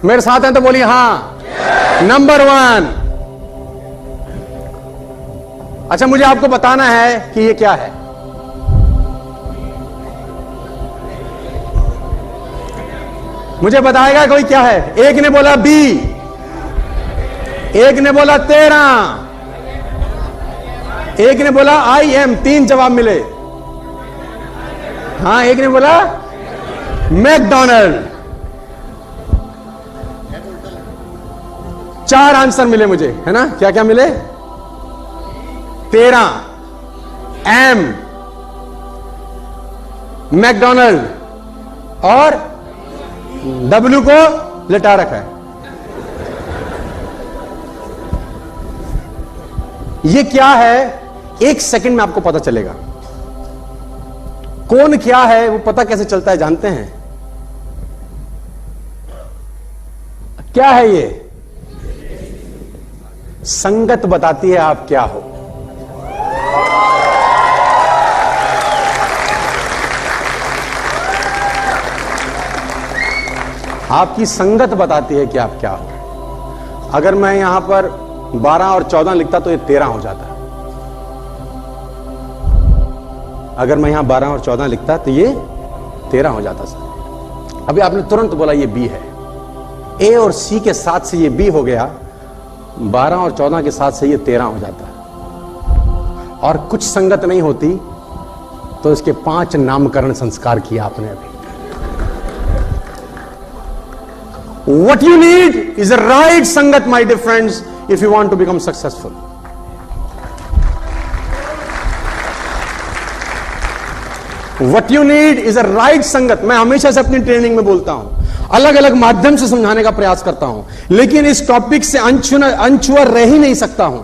मेरे साथ हैं तो बोलिए हां। नंबर 1। अच्छा, मुझे आपको बताना है कि ये क्या है। मुझे बताएगा कोई क्या है। एक ने बोला बी, एक ने बोला 13, एक ने बोला आई एम। 3 जवाब मिले। हाँ, एक ने बोला मैकडोनल्ड। 4 आंसर मिले मुझे, है ना। क्या क्या मिले? 13, एम, मैकडोनल्ड और डब्ल्यू को लिटा रखा है। ये क्या है? 1 सेकंड में आपको पता चलेगा। कौन क्या है वो पता कैसे चलता है जानते हैं? क्या है ये? संगत बताती है आप क्या हो। आपकी संगत बताती है कि आप क्या हो। अगर मैं यहां पर 12 और 14 लिखता तो ये 13 हो जाता। अगर मैं यहां 12 और 14 लिखता तो ये 13 हो जाता सर। अभी आपने तुरंत बोला ये बी है। ए और सी के साथ से ये बी हो गया, 12 और 14 के साथ से ये 13 हो जाता। और कुछ संगत नहीं होती तो इसके 5 नामकरण संस्कार किया आपने अभी। What you need is a right sangat, my dear friends, if you want to become successful. What you need is a right संगत। मैं हमेशा से अपनी ट्रेनिंग में बोलता हूं, अलग अलग माध्यम से समझाने का प्रयास करता हूं, लेकिन इस टॉपिक से अनछुआ रह ही नहीं सकता हूं,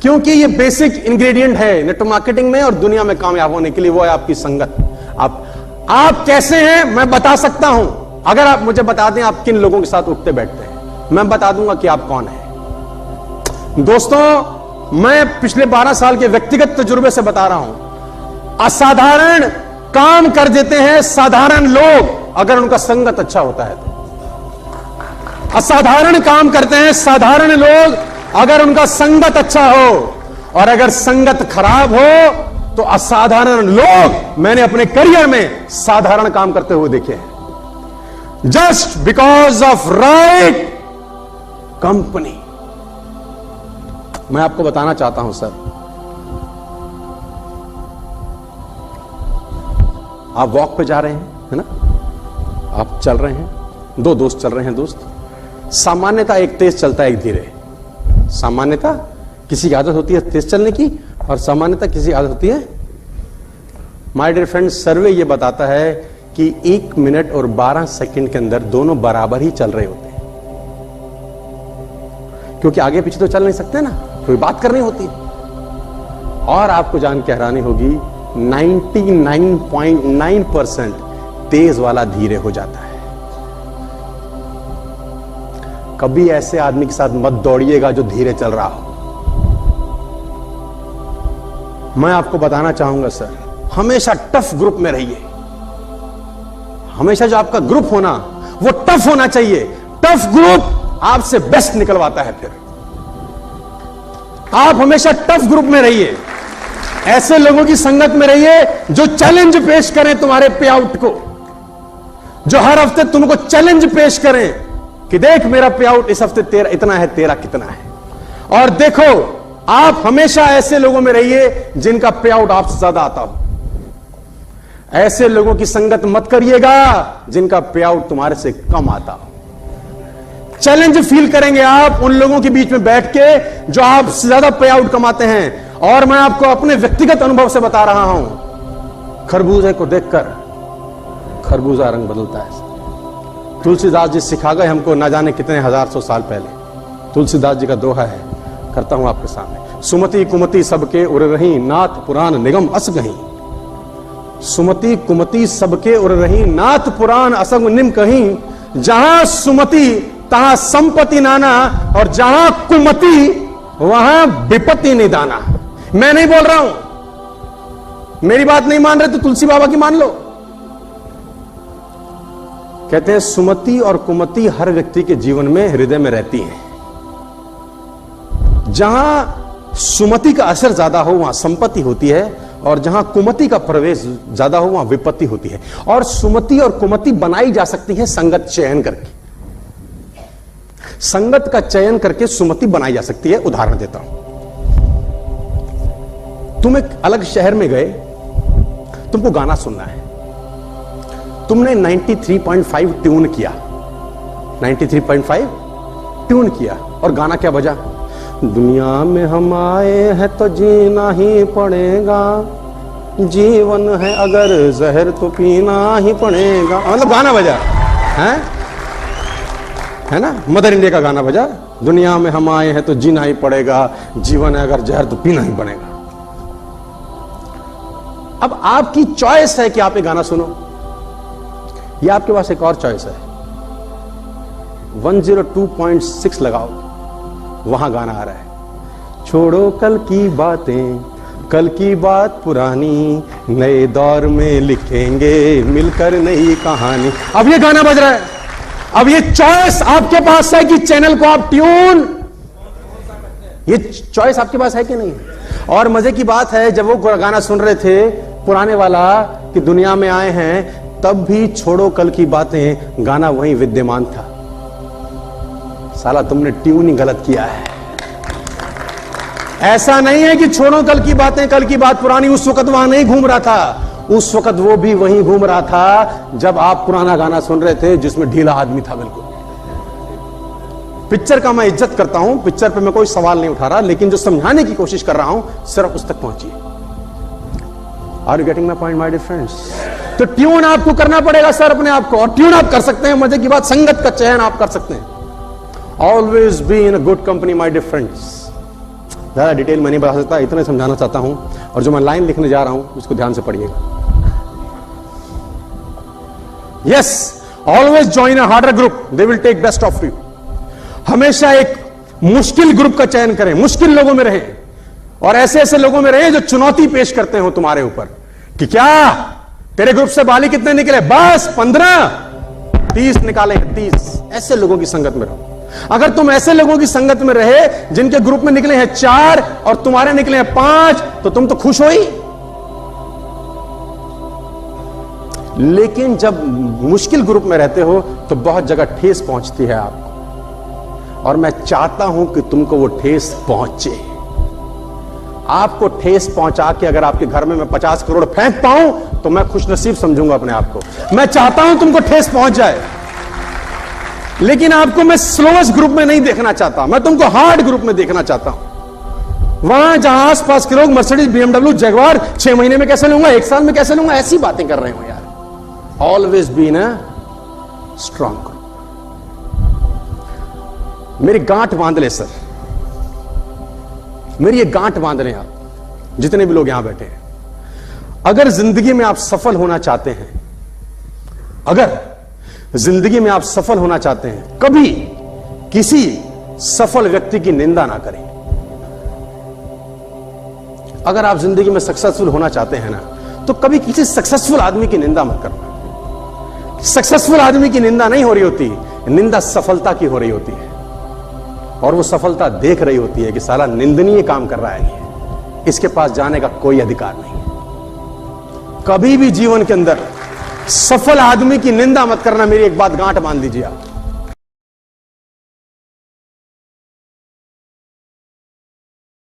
क्योंकि ये बेसिक इंग्रेडिएंट है नेटवर्क मार्केटिंग में और दुनिया में कामयाब होने के लिए। वो है आपकी संगत। आप कैसे हैं मैं बता सकता हूं। अगर आप मुझे बता दें आप किन लोगों के साथ उठते बैठते हैं, मैं बता दूंगा कि आप कौन हैं। दोस्तों, मैं पिछले 12 साल के व्यक्तिगत तजुर्बे से बता रहा हूं, असाधारण काम कर देते हैं साधारण लोग अगर उनका संगत अच्छा होता है तो। असाधारण काम करते हैं साधारण लोग अगर उनका संगत अच्छा हो, और अगर संगत खराब हो तो असाधारण लोग मैंने अपने करियर में साधारण काम करते हुए देखे हैं। Just because of right company. मैं आपको बताना चाहता हूं सर, आप वॉक पे जा रहे हैं, है ना, आप चल रहे हैं, 2 दोस्त चल रहे हैं। दोस्त सामान्यता एक तेज चलता है, एक धीरे। सामान्यता किसी की आदत होती है तेज चलने की, और सामान्यता किसी की आदत होती है। माय डियर फ्रेंड्स, सर्वे ये बताता है कि 1 मिनट और 12 सेकंड के अंदर दोनों बराबर ही चल रहे होते हैं, क्योंकि आगे पीछे तो चल नहीं सकते ना, कोई बात करनी होती है। और आपको जान के हैरानी होगी, 99.9% तेज वाला धीरे हो जाता है। कभी ऐसे आदमी के साथ मत दौड़िएगा जो धीरे चल रहा हो। मैं आपको बताना चाहूंगा सर, हमेशा टफ ग्रुप में रहिए। हमेशा जो आपका ग्रुप होना वो टफ होना चाहिए। टफ ग्रुप आपसे बेस्ट निकलवाता है। फिर आप हमेशा टफ ग्रुप में रहिए, ऐसे लोगों की संगत में रहिए जो चैलेंज पेश करें तुम्हारे पे आउट को, जो हर हफ्ते तुमको चैलेंज पेश करें कि देख मेरा पे आउट इस हफ्ते तेरा इतना है, तेरा कितना है। और देखो, आप हमेशा ऐसे लोगों में रहिए जिनका पे आउट आपसे ज्यादा आता हो। ऐसे लोगों की संगत मत करिएगा जिनका पे आउट तुम्हारे से कम आता हो। चैलेंज फील करेंगे आप उन लोगों के बीच में बैठ के जो आपसे ज्यादा पे आउट कमाते हैं। और मैं आपको अपने व्यक्तिगत अनुभव से बता रहा हूं, खरबूजे को देखकर खरबूजा रंग बदलता है। तुलसीदास जी सिखा गए हमको, ना जाने कितने 1000 साल पहले। तुलसीदास जी का दोहा है, करता हूं आपके सामने। सुमति कुमति सबके उर रही, नाथ पुराण निगम अस गही। सुमति कुमति सबके उर रही, नाथ पुराण असंग निम कहीं। जहां सुमति तहां संपत्ति नाना, और जहां कुमति वहां विपत्ति निदाना। मैं नहीं बोल रहा हूं, मेरी बात नहीं मान रहे तो तुलसी बाबा की मान लो। कहते हैं सुमति और कुमति हर व्यक्ति के जीवन में, हृदय में रहती हैं। जहां सुमति का असर ज्यादा हो वहां संपत्ति होती है, और जहां कुमति का प्रवेश ज्यादा हो वहां विपत्ति होती है। और सुमति और कुमति बनाई जा सकती है संगत चयन करके। संगत का चयन करके सुमति बनाई जा सकती है। उदाहरण देता हूं, तुम एक अलग शहर में गए, तुमको गाना सुनना है, तुमने 93.5 ट्यून किया, 93.5 ट्यून किया, और गाना क्या बजा? दुनिया में हम आए हैं तो जीना ही पड़ेगा, जीवन है अगर जहर तो पीना ही पड़ेगा। मतलब गाना बजा है ना, मदर इंडिया का गाना बजा, दुनिया में हम आए हैं तो जीना ही पड़ेगा, जीवन है अगर जहर तो पीना ही पड़ेगा। अब आपकी चॉइस है कि आप ये गाना सुनो, या आपके पास एक और चॉइस है, 102.6 लगाओ, वहां गाना आ रहा है, छोड़ो कल की बातें, कल की बात पुरानी, नए दौर में लिखेंगे मिलकर नई कहानी। अब ये गाना बज रहा है। अब ये चॉइस आपके पास है कि चैनल को आप ट्यून, ये चॉइस आपके पास है कि नहीं? और मजे की बात है, जब वो गाना सुन रहे थे पुराने वाला कि दुनिया में आए हैं, तब भी छोड़ो कल की बातें गाना वहीं विद्यमान था। साला तुमने ट्यून ही गलत किया है। ऐसा नहीं है कि छोड़ो कल की बातें, कल की बात पुरानी, उस वक्त वहां नहीं घूम रहा था, उस वक्त वो भी वहीं घूम रहा था जब आप पुराना गाना सुन रहे थे जिसमें ढीला आदमी था। बिल्कुल पिक्चर का मैं इज्जत करता हूं, पिक्चर पे मैं कोई सवाल नहीं उठा रहा, लेकिन जो समझाने की कोशिश कर रहा हूं सिर्फ उस तक पहुंचिए। Are you getting my point my dear friends? तो ट्यून आपको करना पड़ेगा सर अपने आप को, और ट्यून आप कर सकते हैं। मजे की बात, संगत का चयन आप कर सकते हैं। Always be in a good company my dear friends. ज्यादा डिटेल मैं नहीं बता सकता, इतना समझाना चाहता हूं, और जो मैं लाइन लिखने जा रहा हूं उसको ध्यान से पढ़िएगा। Yes, always join a harder group, they will take best of you. हमेशा एक मुश्किल ग्रुप का चयन करें, मुश्किल लोगों में रहें, और ऐसे ऐसे लोगों में रहें जो चुनौती पेश करते हो तुम्हारे ऊपर कि क्या तेरे ग्रुप से बाली कितने निकले? बस 15, 30 निकाले, 30। ऐसे लोगों की संगत में रहो। अगर तुम ऐसे लोगों की संगत में रहे जिनके ग्रुप में निकले हैं 4 और तुम्हारे निकले हैं 5, तो तुम तो खुश हो ही। लेकिन जब मुश्किल ग्रुप में रहते हो तो बहुत जगह ठेस पहुंचती है आपको, और मैं चाहता हूं कि तुमको वो ठेस पहुंचे। आपको ठेस पहुंचा के अगर आपके घर में मैं 50 करोड़ फेंक पाऊं तो मैं खुशनसीब समझूंगा अपने आप को। मैं चाहता हूं तुमको ठेस पहुंच जाए, लेकिन आपको मैं स्लोएस्ट ग्रुप में नहीं देखना चाहता, मैं तुमको हार्ड ग्रुप में देखना चाहता हूं। वहां जहां आसपास के लोग मर्सिडीज, BMW, जगुआर 6 महीने में कैसे लूंगा, 1 साल में कैसे लूंगा, ऐसी बातें कर रहे हो यार। Always be in a strong group. मेरी गांठ बांध ले सर, मेरी ये गांठ बांध लें आप, जितने भी लोग यहां बैठे हैं। अगर जिंदगी में आप सफल होना चाहते हैं, अगर जिंदगी में आप सफल होना चाहते हैं, कभी किसी सफल व्यक्ति की निंदा ना करें। अगर आप जिंदगी में सक्सेसफुल होना चाहते हैं ना, तो कभी किसी सक्सेसफुल आदमी की निंदा मत करना। सक्सेसफुल आदमी की निंदा नहीं हो रही होती, निंदा सफलता की हो रही होती है, और वो सफलता देख रही होती है कि साला निंदनीय काम कर रहा है ये, इसके पास जाने का कोई अधिकार नहीं। कभी भी जीवन के अंदर सफल आदमी की निंदा मत करना। मेरी एक बात गांठ बांध लीजिए आप।